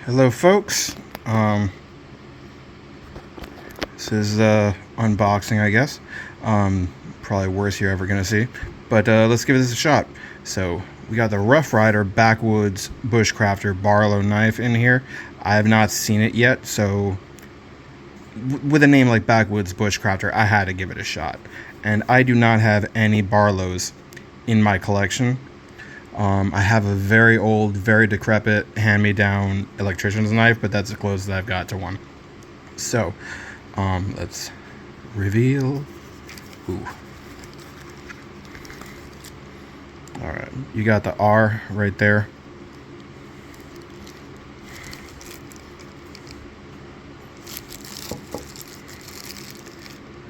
Hello folks, this is unboxing, I guess. Probably worst you're ever gonna see, but let's give this a shot. So we got the Ryder Backwoods Bushcrafter Barlow knife in here. I have not seen it yet, so with a name like Backwoods Bushcrafter, I had to give it a shot. And I do not have any Barlows in my collection. I have a very old, very decrepit hand-me-down electrician's knife, but that's the closest that I've got to one. So, let's reveal. Ooh. Alright, you got the R right there.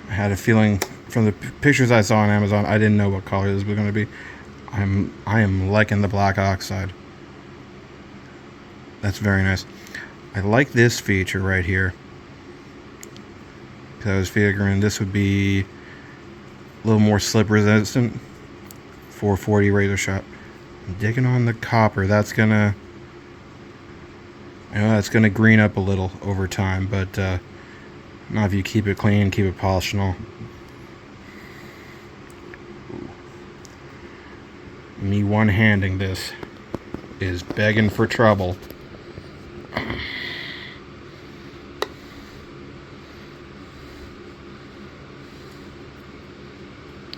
I had a feeling from the pictures I saw on Amazon, I didn't know what color this was going to be. I am liking the black oxide. That's very nice. I like this feature right here, because I was figuring this would be a little more slip resistant. 440 razor shop. I'm digging on the copper. That's gonna, I know that's gonna green up a little over time, but not if you keep it clean, keep it polished and all. Me one-handing this is begging for trouble.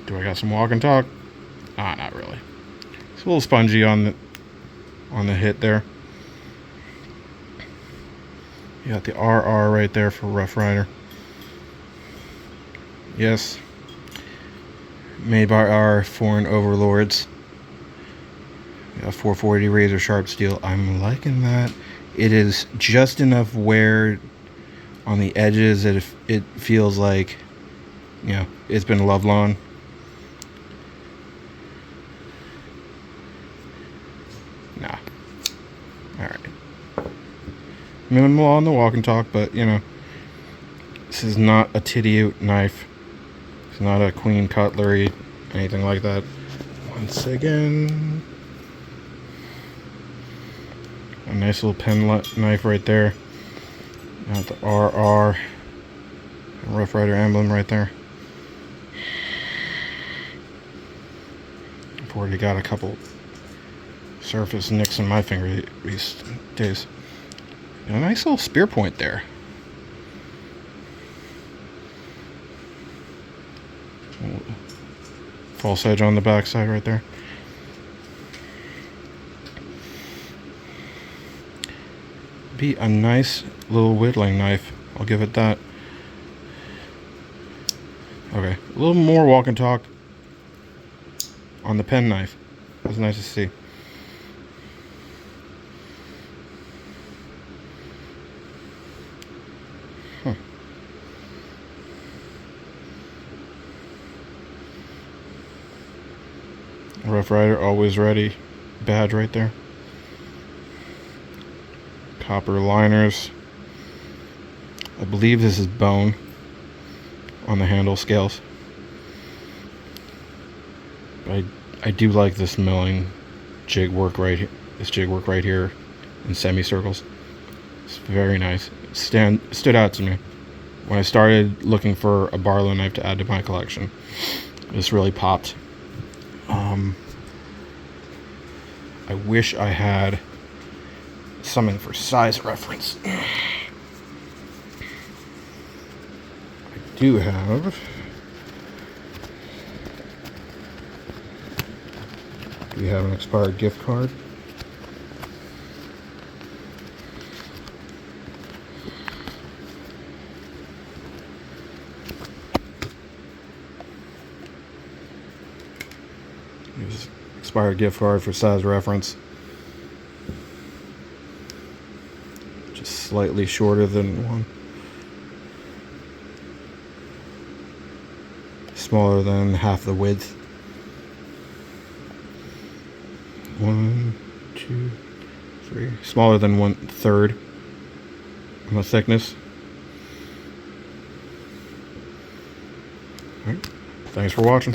Do I got some walk and talk? Ah, not really. It's a little spongy on the hit there. You got the RR right there for Rough Rider. Yes. Made by our foreign overlords. 440 razor sharp steel. I'm liking that. It is just enough wear on the edges that it feels like, you know, it's been love lawn. Nah. Alright. Minimal on the walk and talk, but you know, this is not a titty out knife. It's not a queen cutlery, anything like that. Once again, a nice little pen knife right there. Got the RR Rough Rider emblem right there. I've already got a couple surface nicks in my finger these days. And a nice little spear point there. False edge on the back side right there. Be a nice little whittling knife, I'll give it that. Okay, a little more walk and talk on the pen knife. That's nice to see. Rough Rider, always ready badge right there. Copper liners. I believe this is bone on the handle scales. I do like this milling jig work right here. This jig work right here in semicircles. It's very nice. It stood out to me when I started looking for a Barlow knife to add to my collection. This really popped. I wish I had something for size reference. I do have. We have an expired gift card. Here's expired gift card for size reference. Just slightly shorter than one. Smaller than half the width. 1, 2, 3. Smaller than 1/3 on the thickness. All right. Thanks for watching.